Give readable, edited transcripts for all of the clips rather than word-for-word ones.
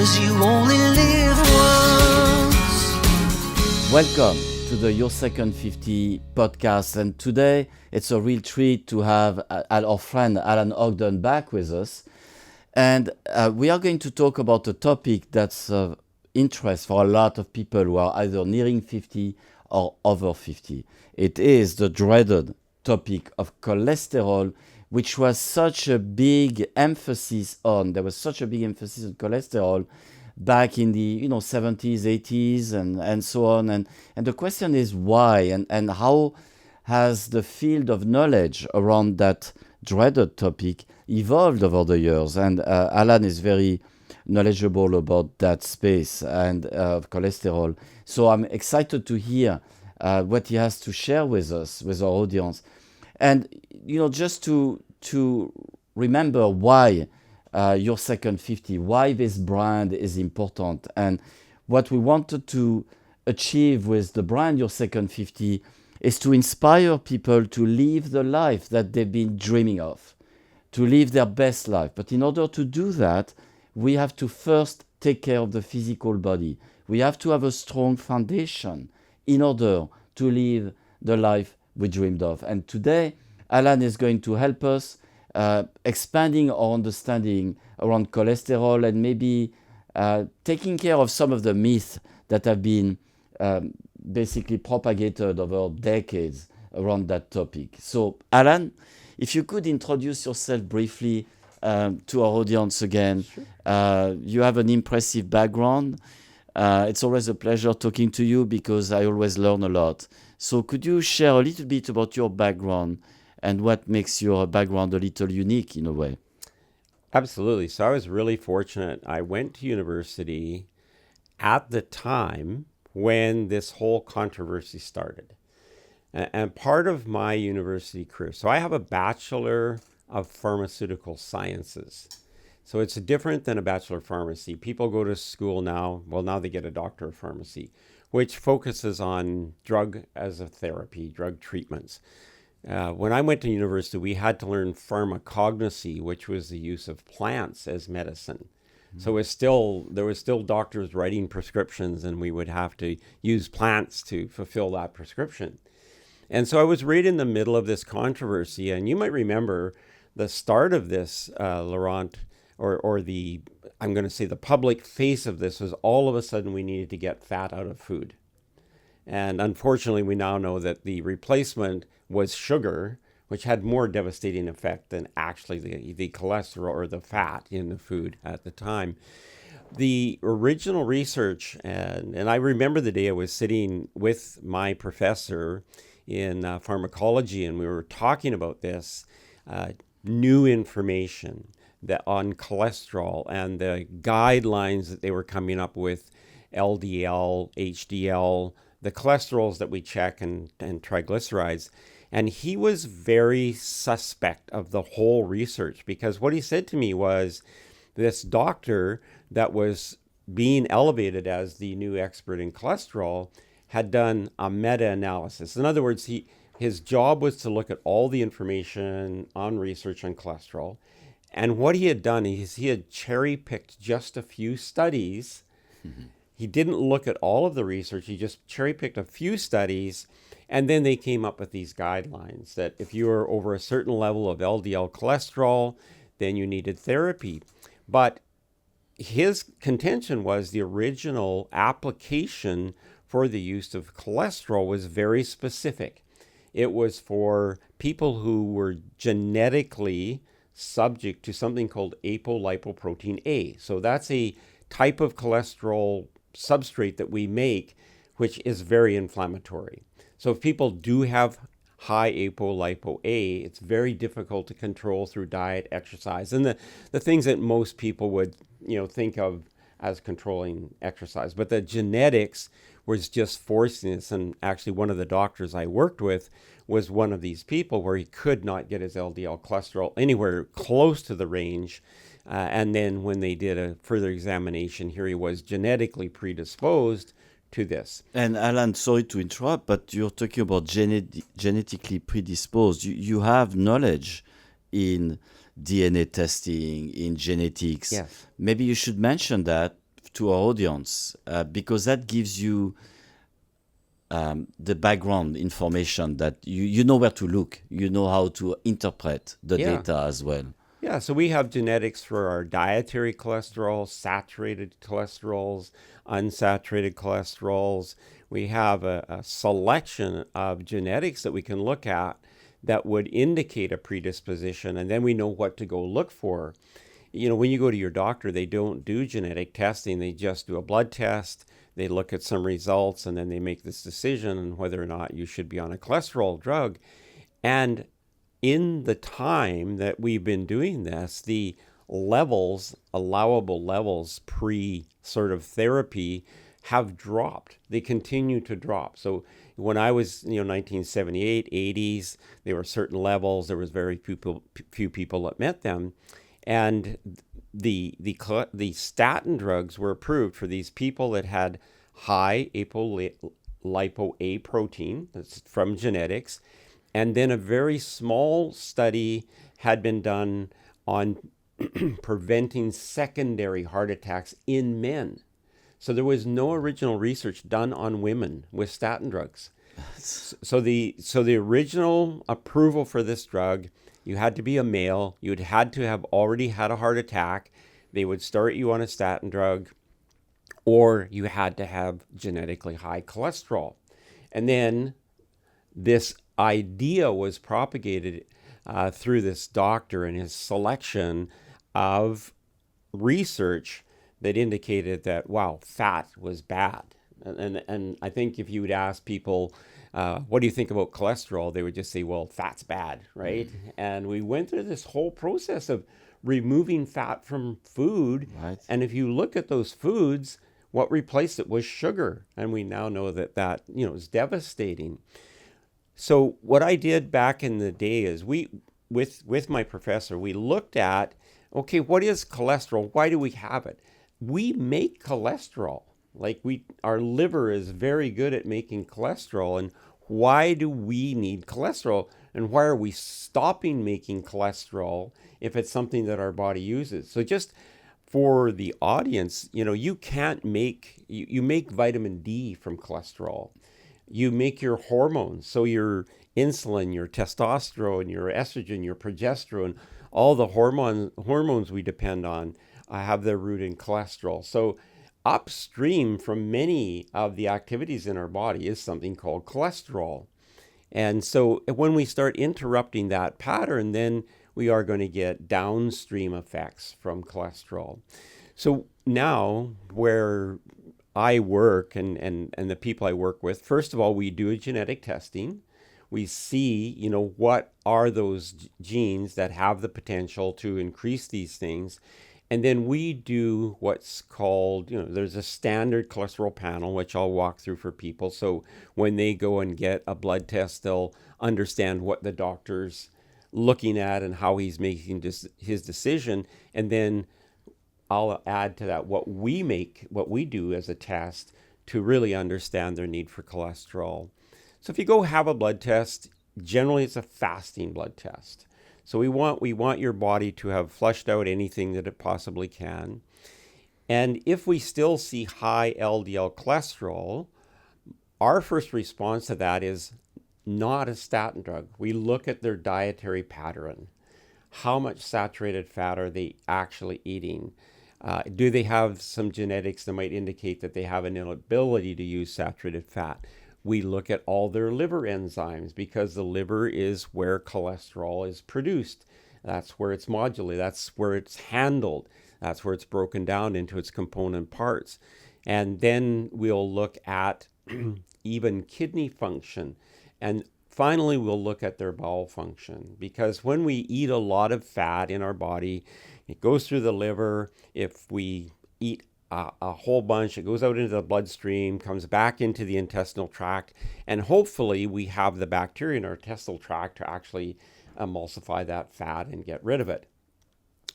'cause you only live once. Welcome to the Your Second 50 podcast, and today it's a real treat to have our friend Alan Ogden back with us, and we are going to talk about a topic that's of interest for a lot of people who are either nearing 50 or over 50. It is the dreaded topic of cholesterol, which was such a big emphasis on. There was such a big emphasis on cholesterol back in the 70s, 80s, and so on. And the question is why and how has the field of knowledge around that dreaded topic evolved over the years? And Alan is very knowledgeable about that space and of cholesterol. So I'm excited to hear what he has to share with us, with our audience. And, just to remember why Your Second 50, why this brand is important, and what we wanted to achieve with the brand Your Second 50 is to inspire people to live the life that they've been dreaming of, to live their best life. But in order to do that, we have to first take care of the physical body. We have to have a strong foundation in order to live the life we dreamed of. And today, Alan is going to help us expanding our understanding around cholesterol and maybe taking care of some of the myths that have been basically propagated over decades around that topic. So, Alan, if you could introduce yourself briefly to our audience again. Sure. You have an impressive background. It's always a pleasure talking to you because I always learn a lot. So could you share a little bit about your background and what makes your background a little unique in a way? Absolutely. So I was really fortunate. I went to university at the time when this whole controversy started. And part of my university career, so I have a Bachelor of Pharmaceutical Sciences. So it's different than a Bachelor of Pharmacy. People go to school now, now they get a Doctor of Pharmacy, which focuses on drug as a therapy, drug treatments. When I went to university, we had to learn pharmacognosy, which was the use of plants as medicine. Mm-hmm. So there was still doctors writing prescriptions, and we would have to use plants to fulfill that prescription. And so I was right in the middle of this controversy, and you might remember the start of this, Laurent, or the, I'm going to say the public face of this was all of a sudden we needed to get fat out of food. And unfortunately, we now know that the replacement was sugar, which had more devastating effect than actually the cholesterol or the fat in the food at the time. The original research, and I remember the day I was sitting with my professor in pharmacology, and we were talking about this new information that on cholesterol and the guidelines that they were coming up with, LDL, HDL, the cholesterols that we check, and triglycerides. And he was very suspect of the whole research, because what he said to me was this doctor that was being elevated as the new expert in cholesterol had done a meta-analysis. In other words, his job was to look at all the information on research on cholesterol. And what he had done is he had cherry-picked just a few studies. Mm-hmm. He didn't look at all of the research. He just cherry-picked a few studies. And then they came up with these guidelines that if you were over a certain level of LDL cholesterol, then you needed therapy. But his contention was the original application for the use of cholesterol was very specific. It was for people who were genetically subject to something called apolipoprotein A. So that's a type of cholesterol substrate that we make, which is very inflammatory. So if people do have high apolipo A, it's very difficult to control through diet, exercise, and the things that most people would think of as controlling exercise. But the genetics was just forcing this. And actually one of the doctors I worked with was one of these people where he could not get his LDL cholesterol anywhere close to the range. And then when they did a further examination, here he was genetically predisposed to this. And Alan, sorry to interrupt, but you're talking about genetically predisposed. You have knowledge in DNA testing, in genetics. Yes. Maybe you should mention that to our audience because that gives you the background information that you know where to look, you know how to interpret the Yeah. data as well. Yeah, so we have genetics for our dietary cholesterol, saturated cholesterols, unsaturated cholesterols. We have a selection of genetics that we can look at that would indicate a predisposition, and then we know what to go look for. You know, when you go to your doctor, they don't do genetic testing. They just do a blood test. They look at some results, and then they make this decision on whether or not you should be on a cholesterol drug. And in the time that we've been doing this, the levels, allowable levels pre sort of therapy have dropped. They continue to drop. So when I was, 1978, 80s, there were certain levels. There was very few people that met them. And the statin drugs were approved for these people that had high apolipoA protein, that's from genetics. And then a very small study had been done on preventing secondary heart attacks in men. So there was no original research done on women with statin drugs. So the original approval for this drug, you had to be a male. You had to have already had a heart attack. They would start you on a statin drug, or you had to have genetically high cholesterol. And then this idea was propagated through this doctor and his selection of research that indicated that, wow, fat was bad. And I think if you would ask people, what do you think about cholesterol? They would just say, well, fat's bad, right? Mm-hmm. And we went through this whole process of removing fat from food. Right. And if you look at those foods, what replaced it was sugar. And we now know that is devastating. So what I did back in the day is with my professor, we looked at, okay, what is cholesterol? Why do we have it? We make cholesterol. Like our liver is very good at making cholesterol. And why do we need cholesterol? And why are we stopping making cholesterol if it's something that our body uses? So just for the audience, you can't you make vitamin D from cholesterol. You make your hormones, so your insulin, your testosterone, your estrogen, your progesterone, all the hormones we depend on have their root in cholesterol. So upstream from many of the activities in our body is something called cholesterol. And so when we start interrupting that pattern, then we are going to get downstream effects from cholesterol. So now where I work and the people I work with, first of all, we do a genetic testing. We see, what are those genes that have the potential to increase these things. And then we do what's called, there's a standard cholesterol panel, which I'll walk through for people. So when they go and get a blood test, they'll understand what the doctor's looking at and how he's making his decision. And then I'll add to that what we do as a test to really understand their need for cholesterol. So if you go have a blood test, generally it's a fasting blood test. So we want your body to have flushed out anything that it possibly can. And if we still see high LDL cholesterol, our first response to that is not a statin drug. We look at their dietary pattern. How much saturated fat are they actually eating? Do they have some genetics that might indicate that they have an inability to use saturated fat? We look at all their liver enzymes because the liver is where cholesterol is produced. That's where it's modulated. That's where it's handled. That's where it's broken down into its component parts. And then we'll look at even kidney function. And finally, we'll look at their bowel function, because when we eat a lot of fat in our body, it goes through the liver. If we eat a whole bunch, it goes out into the bloodstream, comes back into the intestinal tract, and hopefully we have the bacteria in our intestinal tract to actually emulsify that fat and get rid of it.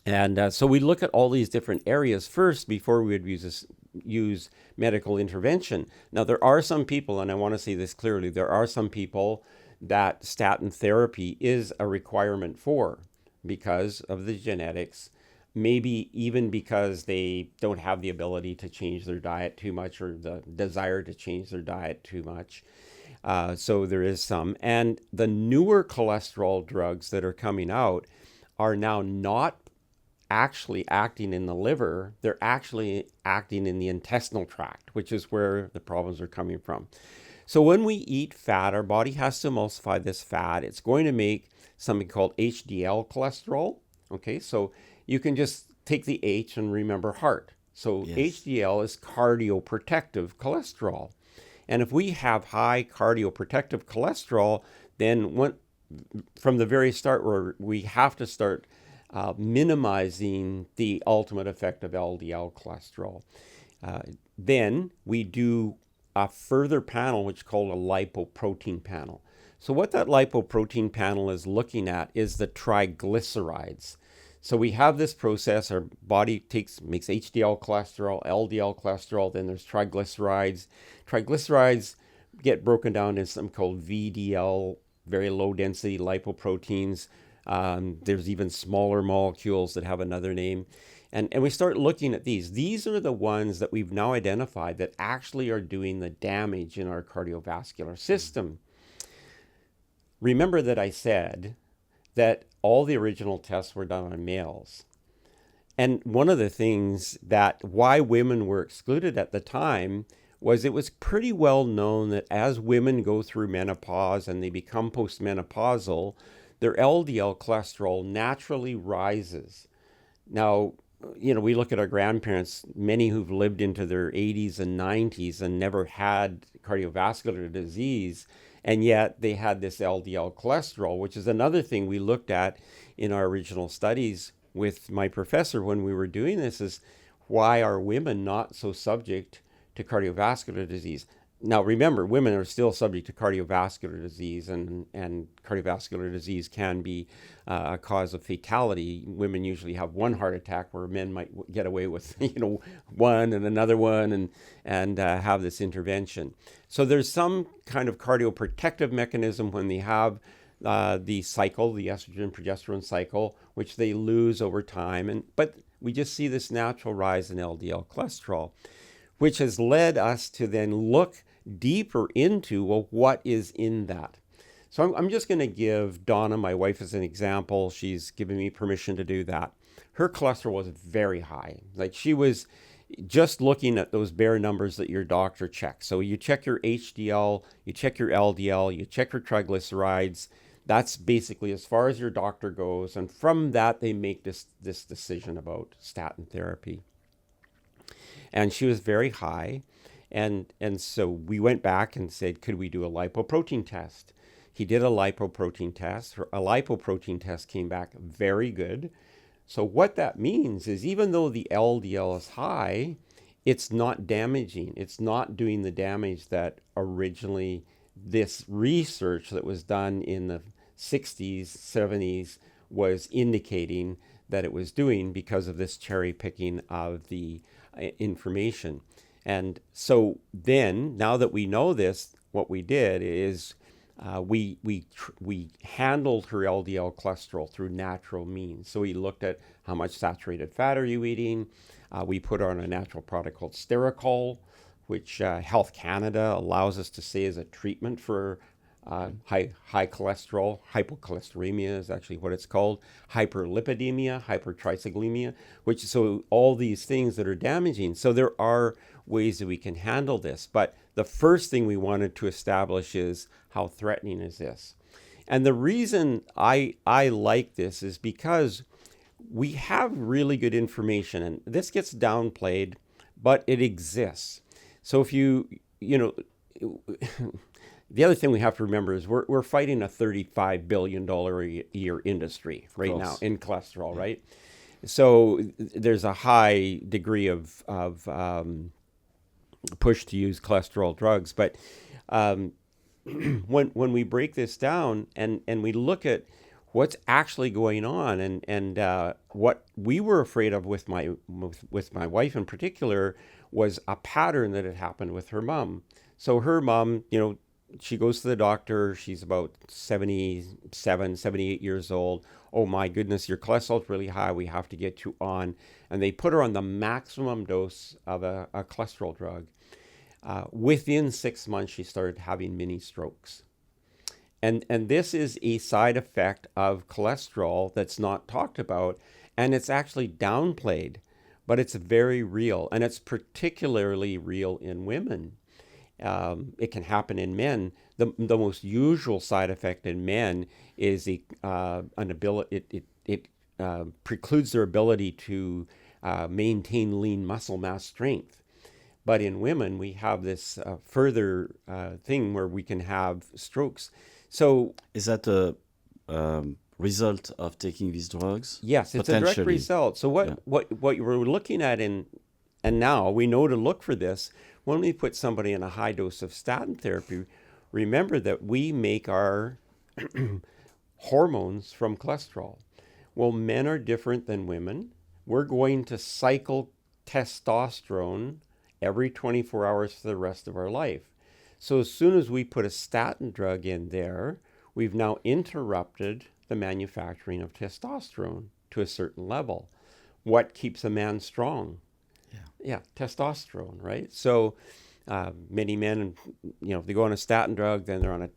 And so we look at all these different areas first before we would use medical intervention. Now, there are some people, and I want to say this clearly, there are some people that statin therapy is a requirement for because of the genetics. maybe even because they don't have the ability to change their diet too much or the desire to change their diet too much. So there is some. And the newer cholesterol drugs that are coming out are now not actually acting in the liver. They're actually acting in the intestinal tract, which is where the problems are coming from. So when we eat fat, our body has to emulsify this fat. It's going to make something called HDL cholesterol. Okay, so you can just take the H and remember heart. So Yes. HDL is cardioprotective cholesterol. And if we have high cardioprotective cholesterol, then from the very start, we have to start minimizing the ultimate effect of LDL cholesterol. Then we do a further panel, which is called a lipoprotein panel. So what that lipoprotein panel is looking at is the triglycerides. So we have this process, our body makes HDL cholesterol, LDL cholesterol, then there's triglycerides. Triglycerides get broken down into something called VDL, very low density lipoproteins. There's even smaller molecules that have another name. And we start looking at these. These are the ones that we've now identified that actually are doing the damage in our cardiovascular system. Remember that I said that all the original tests were done on males. And one of the things that why women were excluded at the time was it was pretty well known that as women go through menopause and they become postmenopausal, their LDL cholesterol naturally rises. Now, we look at our grandparents, many who've lived into their 80s and 90s and never had cardiovascular disease, and yet they had this LDL cholesterol, which is another thing we looked at in our original studies with my professor when we were doing this, is why are women not so subject to cardiovascular disease? Now, remember, women are still subject to cardiovascular disease, and cardiovascular disease can be a cause of fatality. Women usually have one heart attack where men might get away with, one and another one and have this intervention. So there's some kind of cardioprotective mechanism when they have the cycle, the estrogen progesterone cycle, which they lose over time. But we just see this natural rise in LDL cholesterol, which has led us to then look deeper into, well, what is in that? So I'm just going to give Donna, my wife, as an example. She's given me permission to do that. Her cholesterol was very high. Like, she was just looking at those bare numbers that your doctor checks. So you check your HDL, you check your LDL, you check your triglycerides. That's basically as far as your doctor goes. And from that, they make this decision about statin therapy. And she was very high. And so we went back and said, could we do a lipoprotein test? He did a lipoprotein test. A lipoprotein test came back very good. So what that means is even though the LDL is high, it's not damaging. It's not doing the damage that originally this research that was done in the 60s, 70s was indicating that it was doing because of this cherry picking of the information. And so then, now that we know this, what we did is we handled her LDL cholesterol through natural means. So we looked at how much saturated fat are you eating. We put her on a natural product called Stericol, which Health Canada allows us to say is a treatment for high cholesterol. Hypocholesterolemia is actually what it's called. Hyperlipidemia, hypertriglyceridemia, so all these things that are damaging. So there are ways that we can handle this. But the first thing we wanted to establish is how threatening is this? And the reason I like this is because we have really good information, and this gets downplayed, but it exists. So if the other thing we have to remember is we're fighting a $35 billion a year industry right now in cholesterol, right? So there's a high degree of push to use cholesterol drugs. But when we break this down and we look at what's actually going on and what we were afraid of with my wife in particular was a pattern that had happened with her mom. So her mom, she goes to the doctor. She's about 77, 78 years old. Oh my goodness, your cholesterol's really high. We have to get you on. And they put her on the maximum dose of a cholesterol drug. Within 6 months, she started having mini strokes. And this is a side effect of cholesterol that's not talked about, and it's actually downplayed, but it's very real, and it's particularly real in women. It can happen in men. The most usual side effect in men is an ability. It precludes their ability to maintain lean muscle mass strength. But in women, we have this further thing where we can have strokes. So Is that a result of taking these drugs? yes, it's a direct Potentially. result. So what you were looking at and now we know to look for this when we put somebody in a high dose of statin therapy. Remember that we make our hormones from cholesterol. Well, men are different than women. We're going to cycle testosterone every 24 hours for the rest of our life. So as soon as we put a statin drug in there, we've now interrupted the manufacturing of testosterone to a certain level. What keeps a man strong? Yeah, testosterone, right? So many men, if they go on a statin drug, then they're on a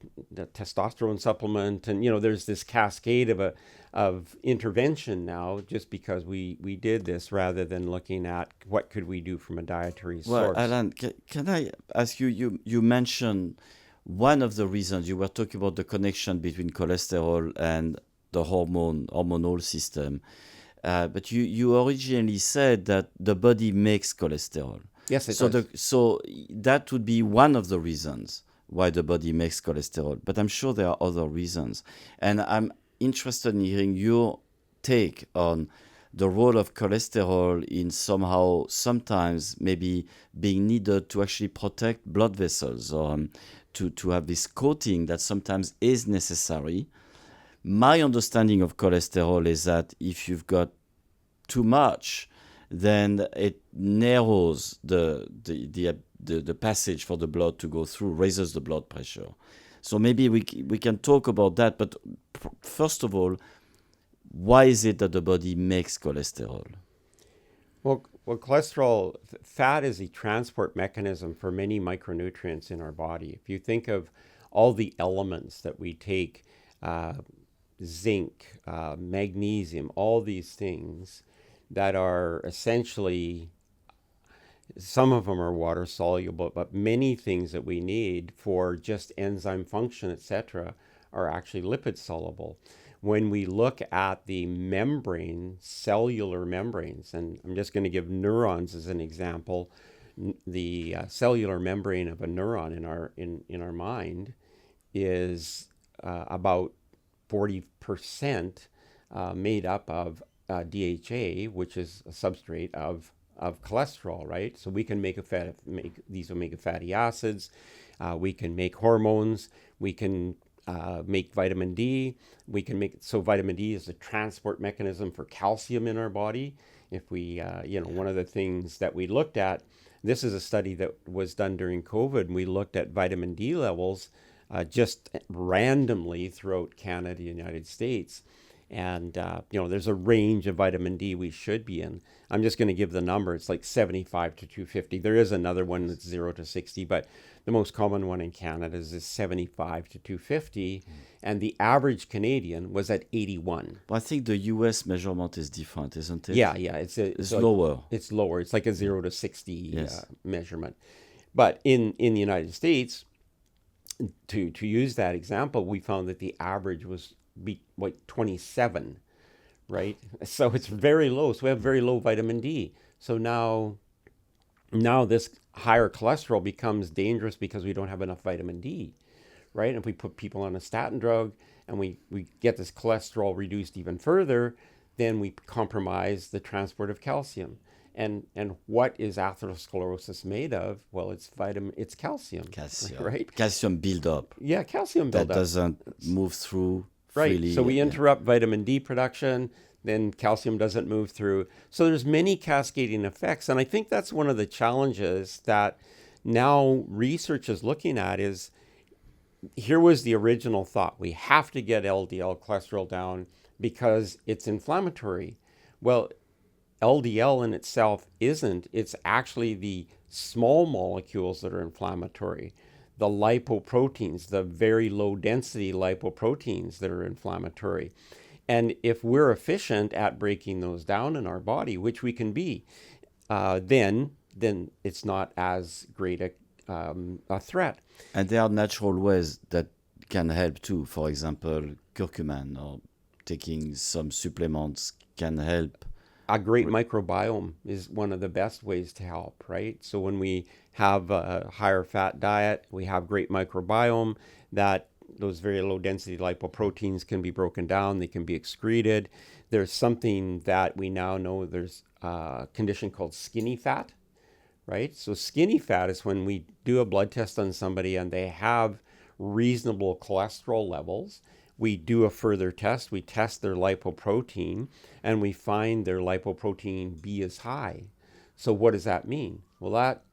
testosterone supplement, and there's this cascade of intervention now, just because we did this rather than looking at what could we do from a dietary Well, source. Alan, can I ask you, you mentioned one of the reasons you were talking about the connection between cholesterol and the hormonal system. But you originally said that the body makes cholesterol. Yes, it So does. so that would be one of the reasons why the body makes cholesterol. But I'm sure there are other reasons. And I'm interested in hearing your take on the role of cholesterol in sometimes maybe being needed to actually protect blood vessels, or to have this coating that sometimes is necessary. My understanding of cholesterol is that if you've got too much, then it narrows the passage for the blood to go through, raises the blood pressure. So maybe we can talk about that. But first of all, why is it that the body makes cholesterol? Well, cholesterol, fat is a transport mechanism for many micronutrients in our body. If you think of all the elements that we take, zinc, magnesium, all these things that are essentially, some of them are water soluble, but many things that we need for just enzyme function, etc., are actually lipid soluble. When we look at the cellular membranes, and I'm just going to give neurons as an example, the cellular membrane of a neuron in our mind is about 40% made up of DHA, which is a substrate of cholesterol, right? So we can make these omega fatty acids. We can make hormones. We can make vitamin D. So vitamin D is a transport mechanism for calcium in our body. If we, one of the things that we looked at, this is a study that was done during COVID, and we looked at vitamin D levels just randomly throughout Canada and the United States. And, there's a range of vitamin D we should be in. I'm just going to give the number. It's like 75 to 250. There is another one that's 0 to 60, but the most common one in Canada is 75 to 250. And the average Canadian was at 81. Well, I think the US measurement is different, isn't it? Yeah. It's like, lower. It's lower. It's like a 0 to 60 Yes. measurement. But in the United States, to use that example, we found that the average was 27, right? So it's very low. So we have very low vitamin D. So now this higher cholesterol becomes dangerous because we don't have enough vitamin D, right? And if we put people on a statin drug and we get this cholesterol reduced even further, then we compromise the transport of calcium. And what is atherosclerosis made of? Well, it's calcium, right? Calcium buildup Yeah, calcium that buildup. doesn't move through Right. freely. So we Yeah. interrupt vitamin D production, then calcium doesn't move through. So there's many cascading effects. And I think that's one of the challenges that now research is looking at is here was the original thought. We have to get LDL cholesterol down because it's inflammatory. Well, LDL in itself isn't. It's actually the small molecules that are inflammatory, the lipoproteins, the very low density lipoproteins that are inflammatory. And if we're efficient at breaking those down in our body, which we can be, then it's not as great a threat. And there are natural ways that can help too. For example, curcumin or taking some supplements can help. A great microbiome is one of the best ways to help, right? So when we have a higher fat diet, we have great microbiome, that those very low density lipoproteins can be broken down, they can be excreted. There's something that we now know, there's a condition called skinny fat, right? So skinny fat is when we do a blood test on somebody and they have reasonable cholesterol levels. We do a further test, we test their lipoprotein, and we find their lipoprotein B is high. So what does that mean? Well, that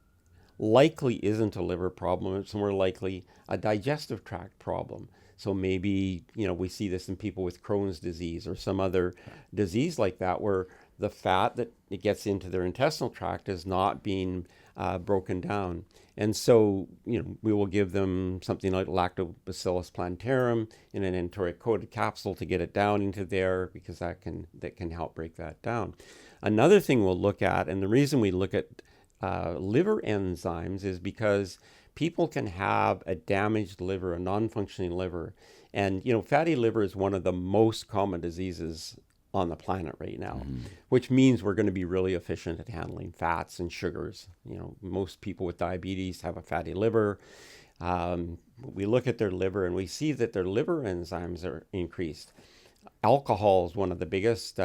likely isn't a liver problem. It's more likely a digestive tract problem. So maybe, we see this in people with Crohn's disease or some other disease like that, where the fat that it gets into their intestinal tract is not being broken down. And so, we will give them something like Lactobacillus plantarum in an enteric-coated capsule to get it down into there, because that can help break that down. Another thing we'll look at, and the reason we look at liver enzymes is because people can have a damaged liver, a non-functioning liver. And, fatty liver is one of the most common diseases on the planet right now, which means we're going to be really efficient at handling fats and sugars. Most people with diabetes have a fatty liver. We look at their liver and we see that their liver enzymes are increased. Alcohol is one of the biggest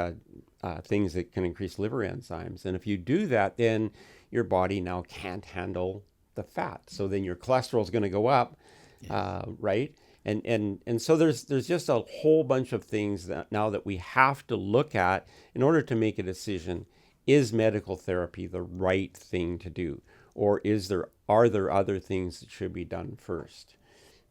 things that can increase liver enzymes. And if you do that, then your body now can't handle the fat. So then your cholesterol is going to go up, right? And so there's just a whole bunch of things that now that we have to look at in order to make a decision. Is medical therapy the right thing to do, or are there other things that should be done first?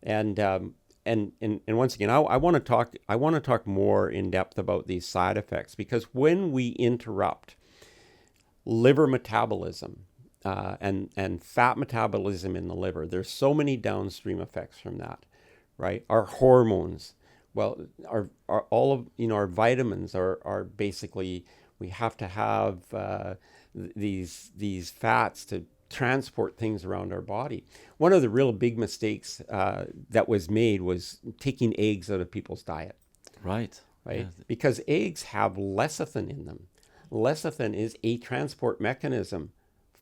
And once again, I want to talk more in depth about these side effects, because when we interrupt liver metabolism and fat metabolism in the liver, there's so many downstream effects from that. Right, our hormones, well, our all of our vitamins are basically, we have to have these fats to transport things around our body. One of the real big mistakes that was made was taking eggs out of people's diet. Right. Yeah. Because eggs have lecithin in them. Lecithin is a transport mechanism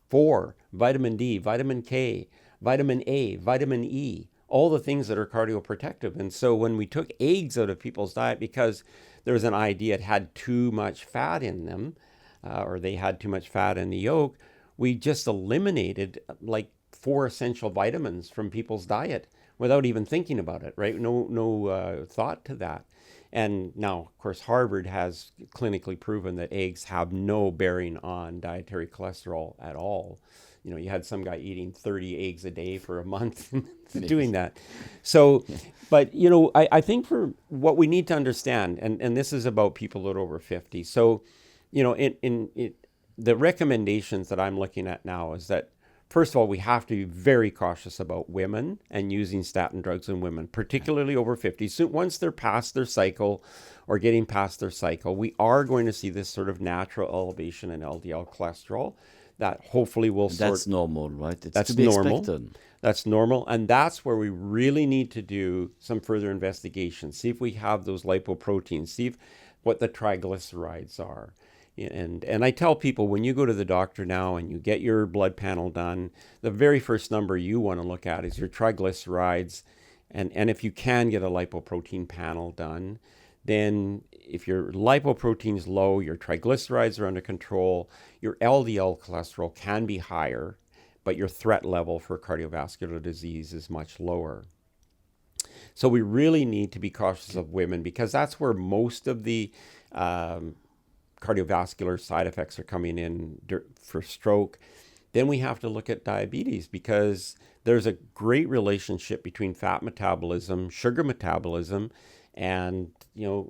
for vitamin D, vitamin K, vitamin A, vitamin E, all the things that are cardioprotective. And so when we took eggs out of people's diet because there was an idea it had too much fat in them, or they had too much fat in the yolk, we just eliminated like 4 essential vitamins from people's diet without even thinking about it, right? No thought to that. And now, of course, Harvard has clinically proven that eggs have no bearing on dietary cholesterol at all. You had some guy eating 30 eggs a day for a month doing that. So, but, I think for what we need to understand, and this is about people that are over 50. So, the recommendations that I'm looking at now is that, first of all, we have to be very cautious about women and using statin drugs in women, particularly over 50. So once they're past their cycle or getting past their cycle, we are going to see this sort of natural elevation in LDL cholesterol that hopefully will That's normal, right? That's to be normal. expected. That's normal. And that's where we really need to do some further investigation. See if we have those lipoproteins. See what the triglycerides are. And I tell people, when you go to the doctor now and you get your blood panel done, the very first number you want to look at is your triglycerides. And if you can get a lipoprotein panel done, then if your lipoprotein is low, your triglycerides are under control, your LDL cholesterol can be higher, but your threat level for cardiovascular disease is much lower. So we really need to be cautious of women, because that's where most of the cardiovascular side effects are coming in for stroke. then we have to look at diabetes, because there's a great relationship between fat metabolism, sugar metabolism, and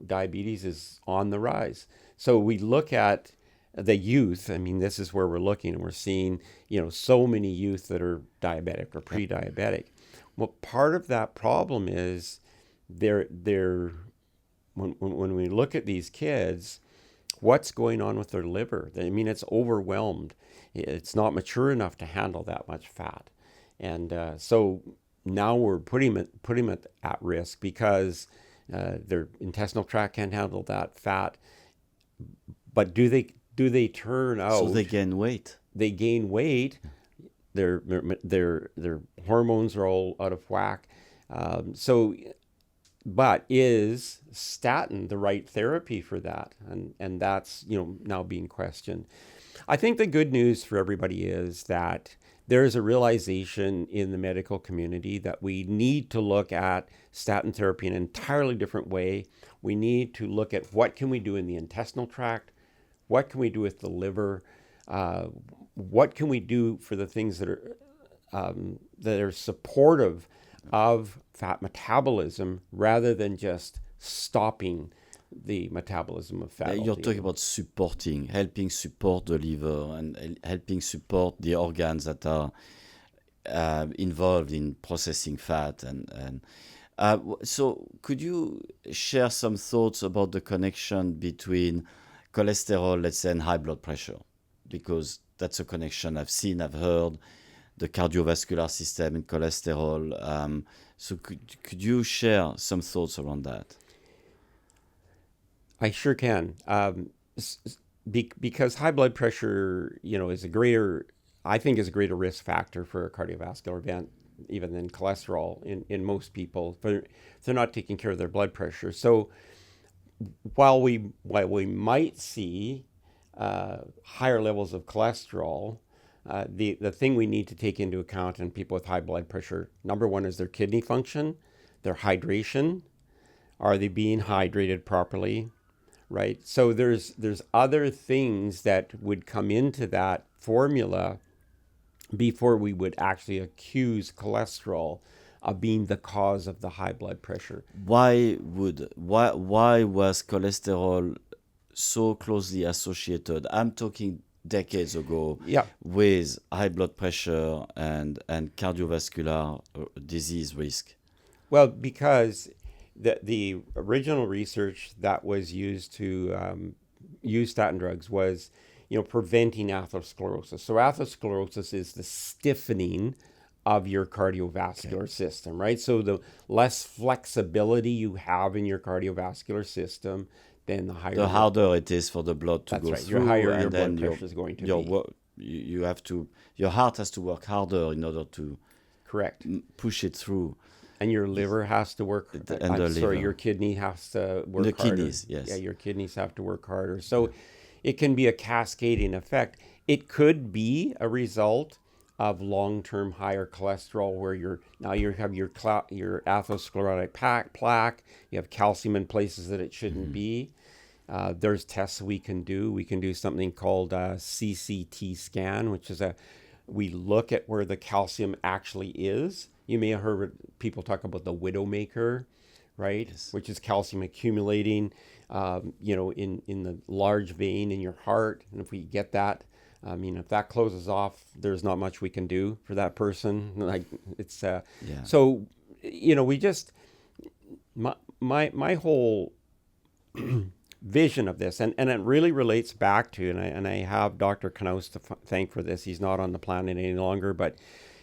diabetes is on the rise. So we look at the youth. I mean, this is where we're looking, and we're seeing so many youth that are diabetic or pre-diabetic. Well, part of that problem is when we look at these kids, what's going on with their liver? I mean, it's overwhelmed. It's not mature enough to handle that much fat. And so now we're putting them at risk, because their intestinal tract can't handle that fat. But do they turn out? So they gain weight. They gain weight. Their hormones are all out of whack. But is statin the right therapy for that? And that's now being questioned. I think the good news for everybody is that there is a realization in the medical community that we need to look at statin therapy in an entirely different way. We need to look at what can we do in the intestinal tract, what can we do with the liver, what can we do for the things that are supportive of fat metabolism, rather than just stopping the metabolism of fat. You're talking about helping support the liver and helping support the organs that are involved in processing fat. So could you share some thoughts about the connection between cholesterol, let's say, and high blood pressure? Because that's a connection I've seen, I've heard, the cardiovascular system and cholesterol. So could you share some thoughts around that? I sure can. Because high blood pressure, is a greater risk factor for a cardiovascular event, even than cholesterol in most people. But they're not taking care of their blood pressure. So while we might see higher levels of cholesterol, the thing we need to take into account in people with high blood pressure, number one, is their kidney function, their hydration. Are they being hydrated properly? Right? So there's other things that would come into that formula before we would actually accuse cholesterol of being the cause of the high blood pressure. Why was cholesterol so closely associated? I'm talking decades ago, with high blood pressure and cardiovascular disease risk. Well, because the original research that was used to use statin drugs was, preventing atherosclerosis. So atherosclerosis is the stiffening of your cardiovascular system, right? So the less flexibility you have in your cardiovascular system, then the harder it is for the blood to go through. Your higher your blood pressure is going to be. Your heart has to work harder in order to push it through. And your liver has to work. Your kidney has to work harder. Kidneys, yes. Yeah, your kidneys have to work harder. So it can be a cascading effect. It could be a result of long-term higher cholesterol, where you have your atherosclerotic plaque. You have calcium in places that it shouldn't be. There's tests we can do. We can do something called a CCT scan, which is we look at where the calcium actually is. You may have heard people talk about the widowmaker, right? Yes. Which is calcium accumulating, in the large vein in your heart. And if we get that, if that closes off, there's not much we can do for that person. So, we just, my whole vision of this, and it really relates back to, and I have Dr. Knaus to thank for this. He's not on the planet any longer, but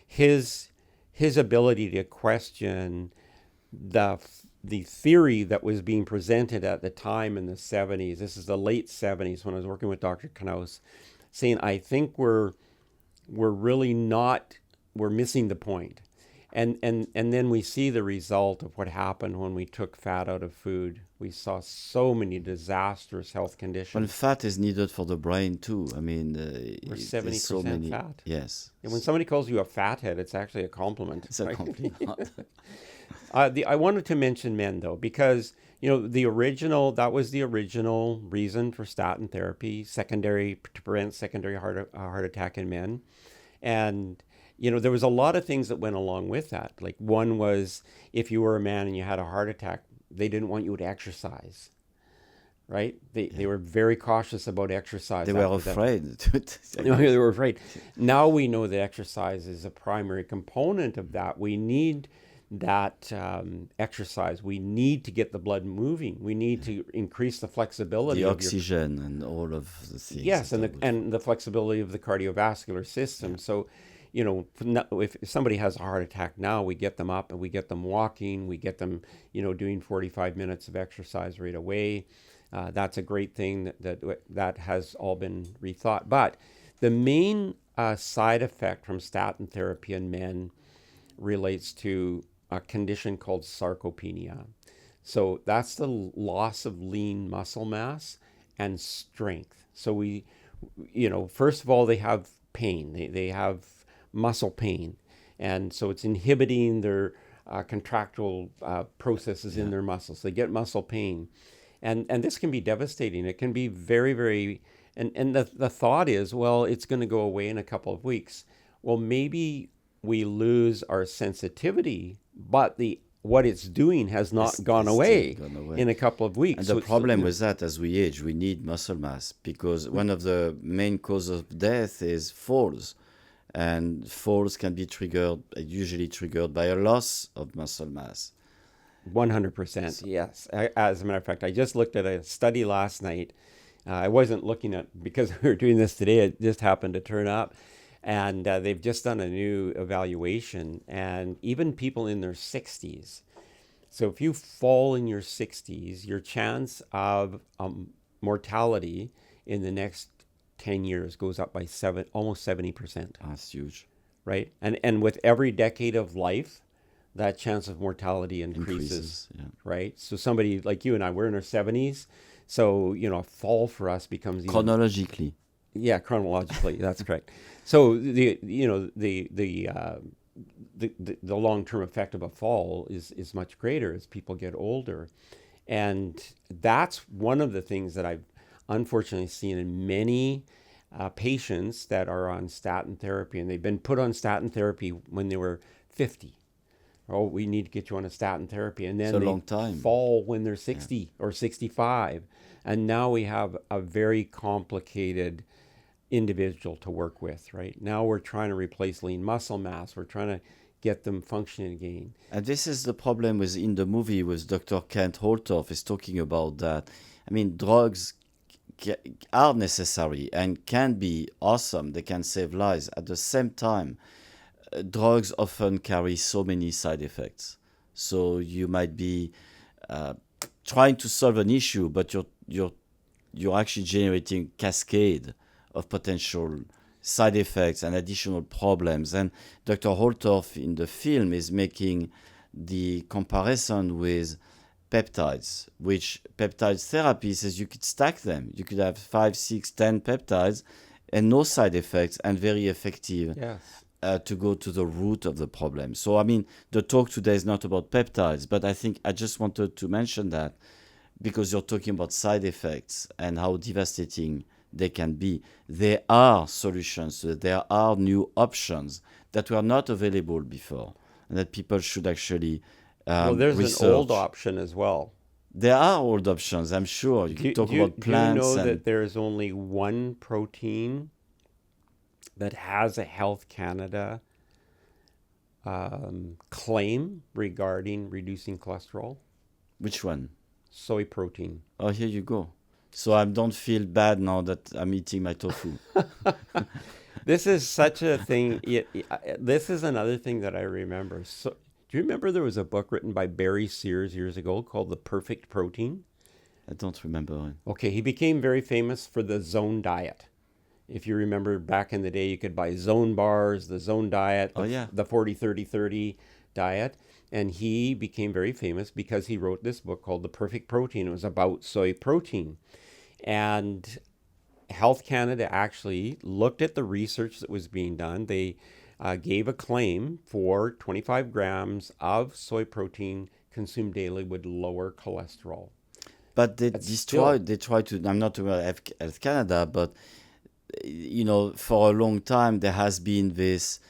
his ability to question the theory that was being presented at the time in the 70s. This is the late 70s when I was working with Dr. Knaus, saying, I think we're missing the point. And then we see the result of what happened when we took fat out of food. We saw so many disastrous health conditions. Well, fat is needed for the brain too. I mean, we're 70% fat. Yes. And when somebody calls you a fathead, it's actually a compliment. It's a compliment. I wanted to mention men, though, because that was the original reason for statin therapy, to prevent secondary heart attack in men. And, there was a lot of things that went along with that. Like one was if you were a man and you had a heart attack, they didn't want you to exercise, right? They were very cautious about exercise. They were after that. afraid. They were afraid. Now we know that exercise is a primary component of that. We need that exercise. We need to get the blood moving. We need to increase the flexibility The of oxygen and all of the things. yes, and the flexibility of the cardiovascular system. So, if somebody has a heart attack now, we get them up and we get them walking. We get them, doing 45 minutes of exercise right away. That's a great thing that has all been rethought. But the main side effect from statin therapy in men relates to a condition called sarcopenia. So that's the loss of lean muscle mass and strength. So first of all, they have pain. They have muscle pain. And so it's inhibiting their contractual processes in their muscles. They get muscle pain. And this can be devastating. It can be very, very, and the thought is, well, it's going to go away in a couple of weeks. Well, maybe we lose our sensitivity, but what it's doing has not gone away in a couple of weeks. And the problem with that, as we age, we need muscle mass, because one of the main causes of death is falls. And falls can be usually triggered by a loss of muscle mass. 100%, yes. As a matter of fact, I just looked at a study last night. I wasn't looking at, because we were doing this today, it just happened to turn up. And they've just done a new evaluation, and even people in their 60s. So if you fall in your 60s, your chance of mortality in the next 10 years goes up by almost 70%. That's huge. Right? And with every decade of life, that chance of mortality increases. Right? So somebody like you and I, we're in our 70s. So, a fall for us becomes even... Chronologically. Yeah, chronologically, that's correct. So the long-term effect of a fall is much greater as people get older. And that's one of the things that I've unfortunately seen in many patients that are on statin therapy, and they've been put on statin therapy when they were 50. Oh, we need to get you on a statin therapy. And then they fall when they're 60 or 65. And now we have a very complicated individual to work with, right? Now we're trying to replace lean muscle mass. We're trying to get them functioning again. And this is the problem in the movie with Dr. Kent Holtorf is talking about that. I mean, drugs are necessary and can be awesome. They can save lives. At the same time, drugs often carry so many side effects. So you might be trying to solve an issue, but you're actually generating cascade of potential side effects and additional problems. And Dr. Holtorf in the film is making the comparison with peptides, which peptides therapy says you could stack them. You could have 5, 6, 10 peptides and no side effects and very effective to go to the root of the problem. So, I mean, the talk today is not about peptides, but I think I just wanted to mention that because you're talking about side effects and how devastating they can be. There are solutions, there are new options that were not available before, and that people should actually there's research. An old option as well. There are old options, I'm sure. You can talk about plants. Do you know that there's only one protein that has a Health Canada claim regarding reducing cholesterol? Which one? Soy protein. Oh, here you go. So I don't feel bad now that I'm eating my tofu. This is such a thing. This is another thing that I remember. So, do you remember there was a book written by Barry Sears years ago called The Perfect Protein? I don't remember it. Okay, he became very famous for the Zone diet. If you remember back in the day, you could buy Zone bars, the Zone diet, the 40-30-30 diet. And he became very famous because he wrote this book called The Perfect Protein. It was about soy protein. And Health Canada actually looked at the research that was being done. They gave a claim for 25 grams of soy protein consumed daily would lower cholesterol. But they tried to, I'm not aware of Health Canada, but for a long time there has been this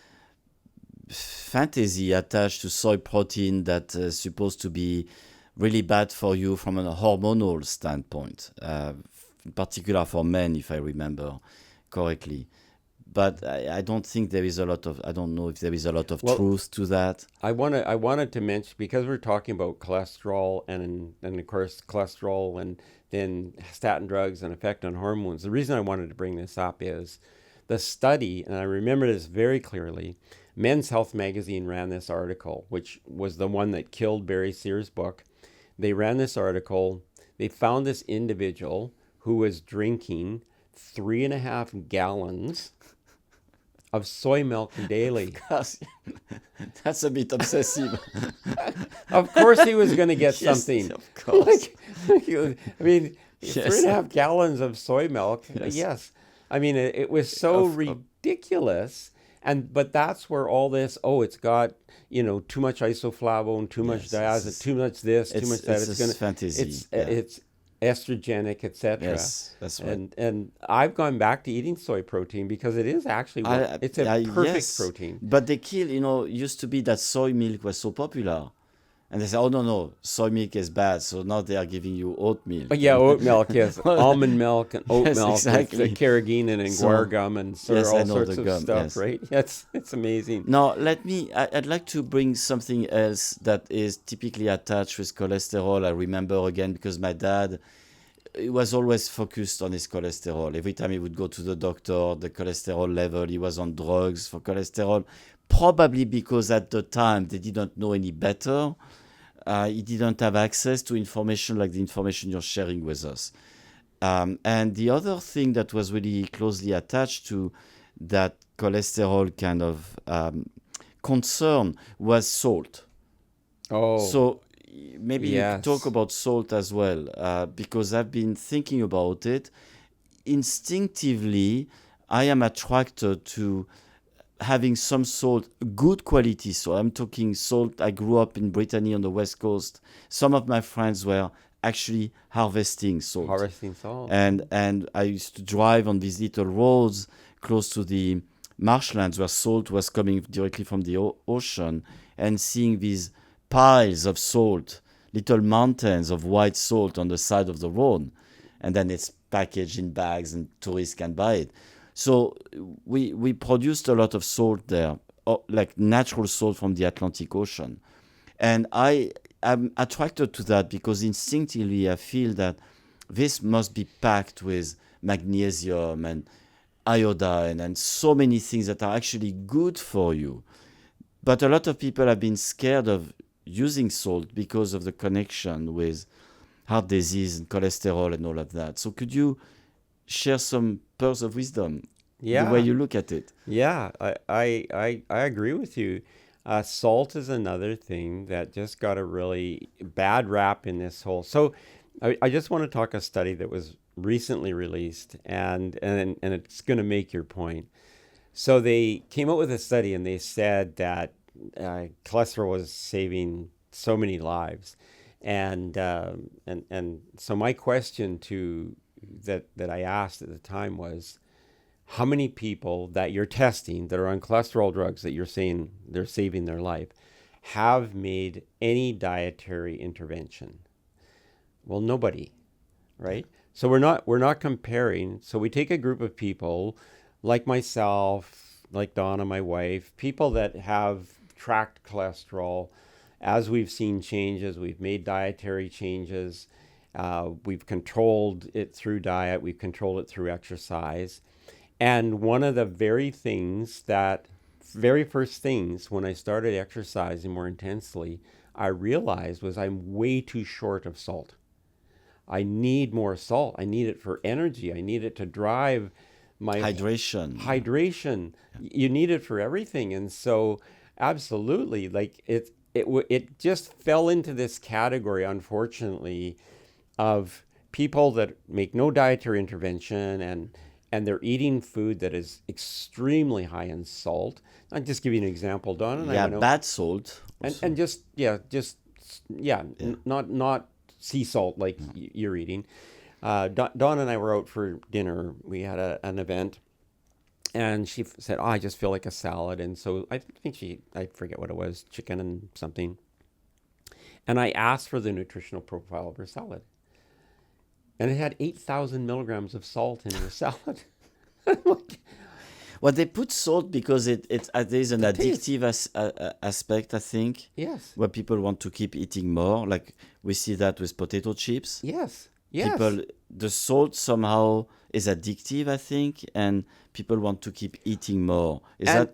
fantasy attached to soy protein that is supposed to be really bad for you from a hormonal standpoint, in particular for men, if I remember correctly. But I don't think there is a lot of, I don't know if there is a lot of Well, truth to that. I wanted to mention, because we're talking about cholesterol and of course cholesterol and then statin drugs and effect on hormones. The reason I wanted to bring this up is the study, and I remember this very clearly. Men's Health magazine ran this article, which was the one that killed Barry Sears' book. They ran this article. They found this individual who was drinking 3.5 gallons of soy milk daily. Gosh, that's a bit obsessive. Of course he was going to get Yes, something. of course. I mean, Yes. 3.5 gallons of soy milk. Yes. Yes. I mean, it was so ridiculous. But that's where all this, it's got, too much isoflavone, too much diazepam, too much this, too much that. It's a fantasy. It's estrogenic, etc. Yes, that's right. And I've gone back to eating soy protein because it is actually, it's a perfect yes, protein. But they kill, used to be that soy milk was so popular. And they say, oh, no, soy milk is bad. So now they are giving you oat milk. But yeah, oat milk, yes. Almond milk and oat Yes, milk exactly. with carrageenan and guar gum and Yes, I all know sorts the of gum, stuff, yes. right? It's amazing. Now, I'd like to bring something else that is typically attached with cholesterol. I remember again because my dad, he was always focused on his cholesterol. Every time he would go to the doctor, the cholesterol level, he was on drugs for cholesterol, probably because at the time they didn't know any better. He didn't have access to information like the information you're sharing with us. And the other thing that was really closely attached to that cholesterol kind of concern was salt. Oh, So maybe you yes. could talk about salt as well, because I've been thinking about it. Instinctively, I am attracted to having some salt, good quality salt. I'm talking salt. I grew up in Brittany on the West Coast. Some of my friends were actually harvesting salt. harvesting salt. And I used to drive on these little roads close to the marshlands where salt was coming directly from the ocean, and seeing these piles of salt, little mountains of white salt on the side of the road, and then it's packaged in bags and tourists can buy it. So we produced a lot of salt there, like natural salt from the Atlantic Ocean. And I am attracted to that because instinctively I feel that this must be packed with magnesium and iodine and so many things that are actually good for you. But a lot of people have been scared of using salt because of the connection with heart disease and cholesterol and all of that. So could you share some pearls of wisdom, the way you look at it? Yeah, I agree with you. Salt is another thing that just got a really bad rap in this whole. So I just want to talk a study that was recently released, and it's going to make your point. So they came out with a study, and they said that cholesterol was saving so many lives, and so my question to that I asked at the time was, how many people that you're testing that are on cholesterol drugs that you're saying they're saving their life have made any dietary intervention? Well, nobody, right? So we're not comparing. So we take a group of people like myself, like Donna, my wife, people that have tracked cholesterol. As we've seen changes, we've made dietary changes. We've controlled it through diet. We've controlled it through exercise. And one of the very first things when I started exercising more intensely, I realized was I'm way too short of salt. I need more salt. I need it for energy. I need it to drive my Hydration. You need it for everything. And so absolutely, like it just fell into this category, unfortunately, of people that make no dietary intervention and they're eating food that is extremely high in salt. I'll just give you an example, Don. And I went out, bad salt. and not sea salt like you're eating. Don and I were out for dinner. We had an event, And she said, "Oh, I just feel like a salad." And so I think I forget what it was, chicken and something. And I asked for the nutritional profile of her salad. And it had 8,000 milligrams of salt in her salad. I'm like, Well, they put salt because there's an the taste. addictive aspect, I think, Yes, where people want to keep eating more. Like we see that with potato chips. yes, yes. The salt somehow is addictive, I think, and people want to keep eating more.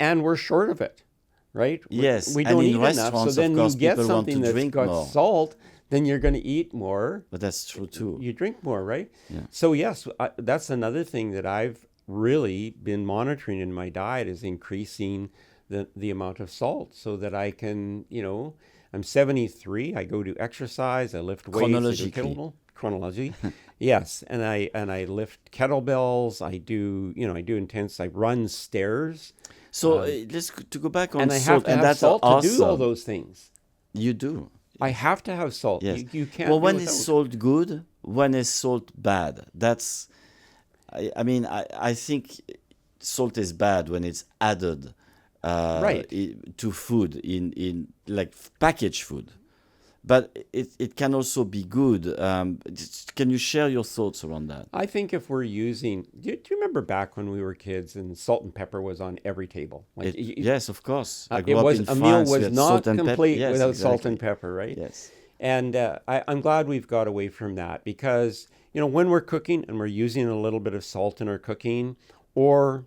And we're short of it, right? Yes, We and don't in eat enough. So restaurants, of then you course, get people want something to that's drink got more. salt, then you're going to eat more. But that's true too. You drink more, right? Yeah. So yes, that's another thing that I've really been monitoring in my diet is increasing the amount of salt so that I can, I'm 73. I go to exercise. I lift weights. Chronologically. Chronology, yes, and I lift kettlebells. I do intense. I run stairs, So to go back on and I salt, have to and have that's salt awesome. to do all those things. You do. I have to have salt. Yes. You can't. Well, do when without. is salt good? When is salt bad? I think salt is bad when it's added Right. to food in like packaged food. But it can also be good. Can you share your thoughts around that? I think if we're using, do you remember back when we were kids and salt and pepper was on every table? Like Yes, of course. I grew it up was in a France. meal We was had not salt and pepper. complete Yes, without salt exactly. and pepper, right? Yes. And I'm glad we've got away from that because when we're cooking and we're using a little bit of salt in our cooking, or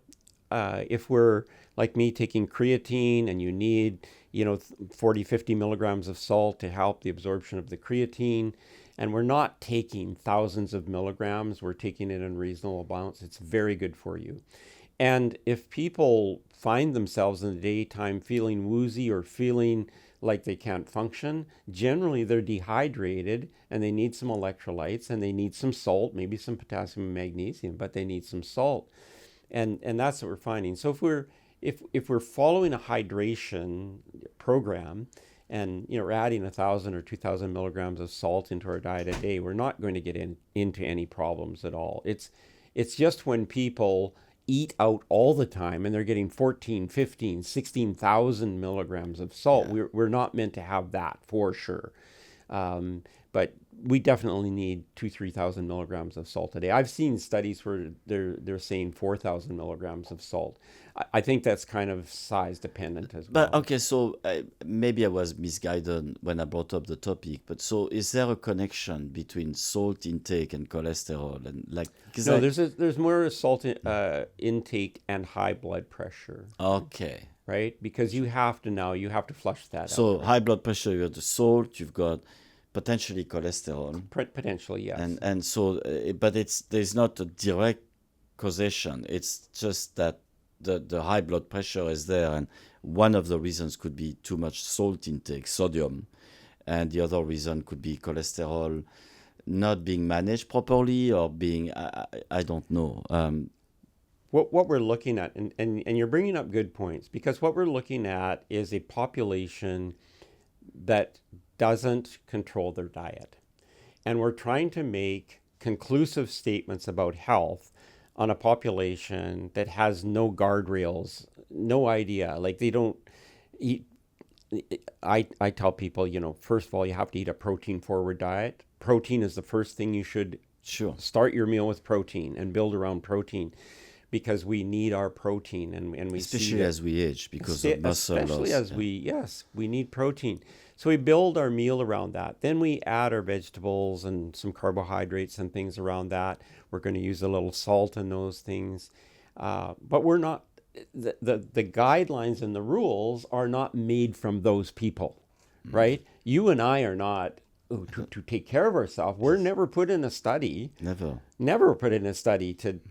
if we're like me taking creatine and you need 40, 50 milligrams of salt to help the absorption of the creatine. And we're not taking thousands of milligrams, we're taking it in reasonable amounts. It's very good for you. And if people find themselves in the daytime feeling woozy or feeling like they can't function, generally they're dehydrated and they need some electrolytes and they need some salt, maybe some potassium and magnesium, but they need some salt. And that's what we're finding. So if we're following a hydration program and we're adding 1,000 or 2,000 milligrams of salt into our diet a day, we're not going to get into any problems at all. It's just when people eat out all the time and they're getting 14, 15, 16,000 milligrams of salt. Yeah. We're not meant to have that for sure. But we definitely need 3,000 milligrams of salt a day. I've seen studies where they're saying 4,000 milligrams of salt. I think that's kind of size dependent as well. But okay, so maybe I was misguided when I brought up the topic. But so is there a connection between salt intake and cholesterol and No, there's more salt intake and high blood pressure. Okay. Right, because you have to flush that out. So high blood pressure, you have the salt, you've got potentially cholesterol. Potentially, yes. And so, but there's not a direct causation. It's just that the high blood pressure is there, and one of the reasons could be too much salt intake, sodium, and the other reason could be cholesterol not being managed properly or being I don't know. What we're looking at, and you're bringing up good points, because what we're looking at is a population that doesn't control their diet. And we're trying to make conclusive statements about health on a population that has no guardrails, no idea. Like they don't eat. I tell people, first of all, you have to eat a protein-forward diet. Protein is the first thing you should start your meal with protein and build around protein. Because we need our protein, and we especially as we age because of muscle loss. Especially as we need protein. So we build our meal around that. Then we add our vegetables and some carbohydrates and things around that. We're going to use a little salt in those things, but we're not. The guidelines and the rules are not made from those people, right? You and I are not. To take care of ourselves, we're never put in a study. Never put in a study to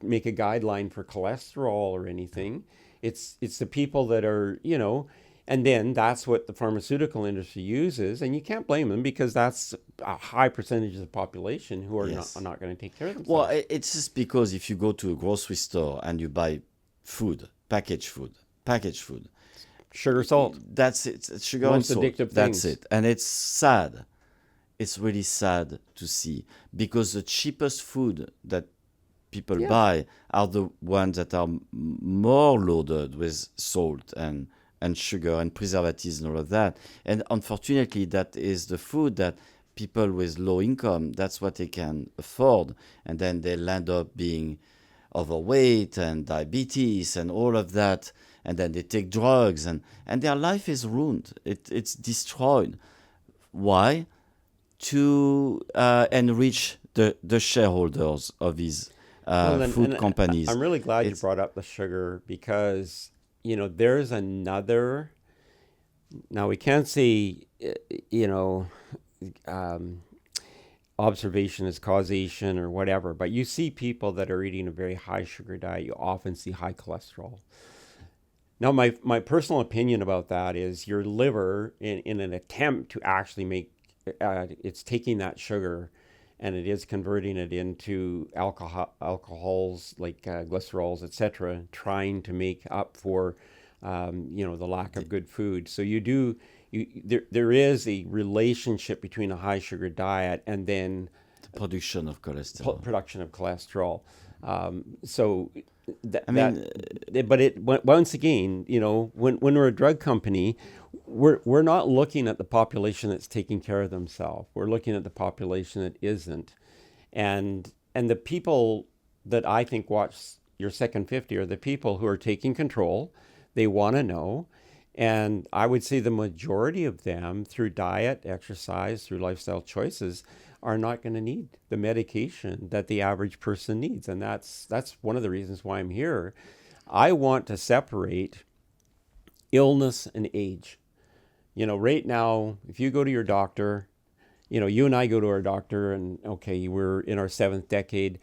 make a guideline for cholesterol or anything. It's the people that are, and then that's what the pharmaceutical industry uses, and you can't blame them because that's a high percentage of the population who are not going to take care of themselves. Well, it's just because if you go to a grocery store and you buy packaged food. Sugar, salt. That's it. It's sugar and Most salt. addictive That's things. it. And it's sad. It's really sad to see because the cheapest food that people buy are the ones that are more loaded with salt and sugar and preservatives and all of that. And unfortunately, that is the food that people with low income, that's what they can afford. And then they'll end up being overweight and diabetes and all of that. And then they take drugs and their life is ruined. It's destroyed. Why? To enrich the shareholders of these food companies. I'm really glad you brought up the sugar because, there's another, now we can't say, observation is causation or whatever, but you see people that are eating a very high sugar diet, you often see high cholesterol. Now, my personal opinion about that is your liver, in an attempt to actually make, it's taking that sugar and it is converting it into alcohols like glycerols, etc., trying to make up for, the lack of good food. So there is a relationship between a high sugar diet and then the production of cholesterol. But once again, when we're a drug company, we're not looking at the population that's taking care of themselves. We're looking at the population that isn't, and the people that I think watch your Second 50 are the people who are taking control. They want to know. And I would say the majority of them, through diet, exercise, through lifestyle choices, are not going to need the medication that the average person needs. And that's one of the reasons why I'm here. I want to separate illness and age. Right now, if you go to your doctor, you and I go to our doctor and, okay, we're in our 7th decade,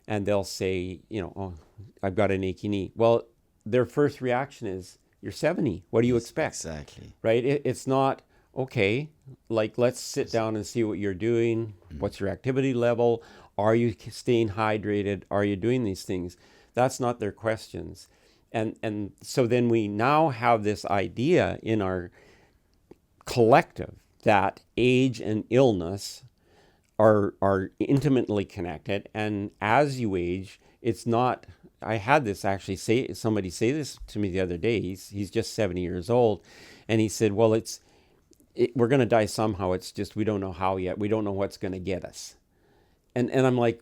and they'll say, oh, I've got an achy knee. Well, their first reaction is, you're 70. What do you expect? Exactly. Right? It's not, okay, let's sit down and see what you're doing. What's your activity level? Are you staying hydrated? Are you doing these things? That's not their questions. And so then we now have this idea in our collective that age and illness are intimately connected. And as you age, it's not... I had this actually somebody say this to me the other day. He's just 70 years old, and he said, well, we're going to die somehow. It's just we don't know how yet. We don't know what's going to get us. And I'm like,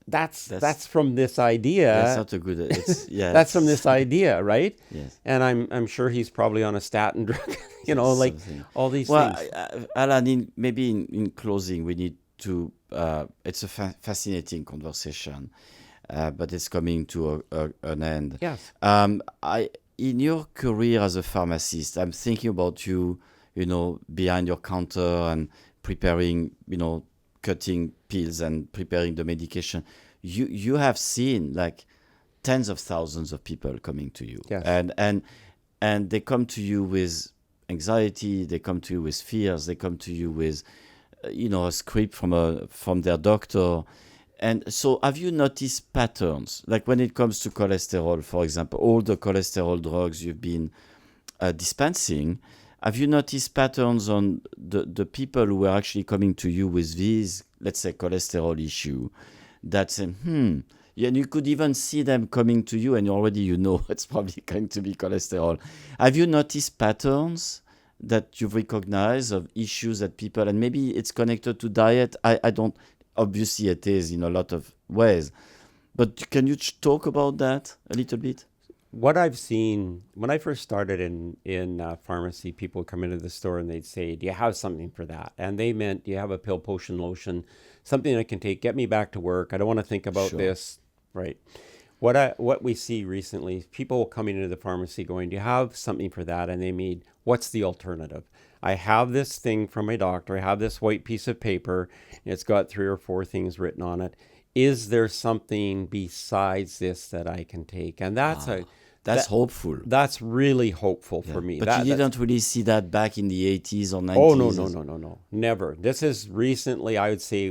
that's from this idea. That's not a good. That's from this idea, right? Yes. And I'm sure he's probably on a statin drug. All these things. Alan, maybe in closing, we need to. It's a fascinating conversation. But it's coming to an end. Yes. In your career as a pharmacist, I'm thinking about you, behind your counter and preparing, cutting pills and preparing the medication. You have seen like tens of thousands of people coming to you. Yes. And they come to you with anxiety, they come to you with fears, they come to you with, a script from their doctor. And so have you noticed patterns, like when it comes to cholesterol, for example, all the cholesterol drugs you've been dispensing, have you noticed patterns on the people who are actually coming to you with these, let's say, cholesterol issue that say, and you could even see them coming to you and already it's probably going to be cholesterol. Have you noticed patterns that you've recognized of issues that people, and maybe it's connected to diet? I don't... Obviously, it is in a lot of ways. But can you talk about that a little bit? What I've seen, when I first started in pharmacy, people would come into the store and they'd say, do you have something for that? And they meant, do you have a pill, potion, lotion, something I can take, get me back to work. I don't want to think about this. Right. What we see recently, people coming into the pharmacy going, do you have something for that? And they mean, what's the alternative? I have this thing from my doctor. I have this white piece of paper. It's got 3 or 4 things written on it. Is there something besides this that I can take? And that's hopeful. That's really hopeful for me. But you didn't really see that back in the 80s or 90s? Oh, no. Never. This is recently, I would say,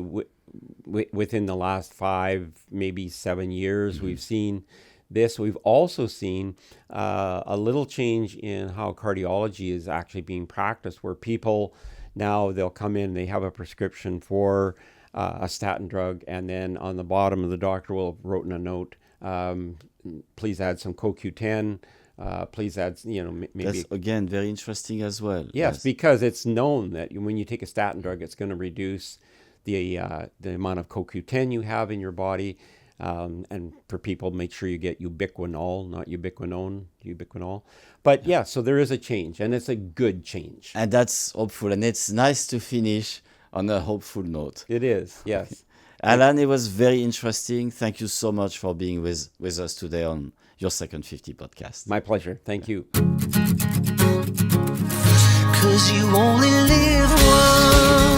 within the last 5, maybe 7 years, we've seen this. We've also seen a little change in how cardiology is actually being practiced, where people now, they'll come in, they have a prescription for a statin drug, and then on the bottom, the doctor will have written a note. Please add some CoQ10. Please add, maybe. That's again very interesting as well. Yes, because it's known that when you take a statin drug, it's going to reduce the amount of CoQ10 you have in your body. And for people, make sure you get ubiquinol, not ubiquinol. But yeah, so there is a change, and it's a good change. And that's hopeful, and it's nice to finish on a hopeful note. It is, yes. Alan, it was very interesting. Thank you so much for being with us today on Your Second 50 podcast. My pleasure. Thank you. 'Cause you only live once.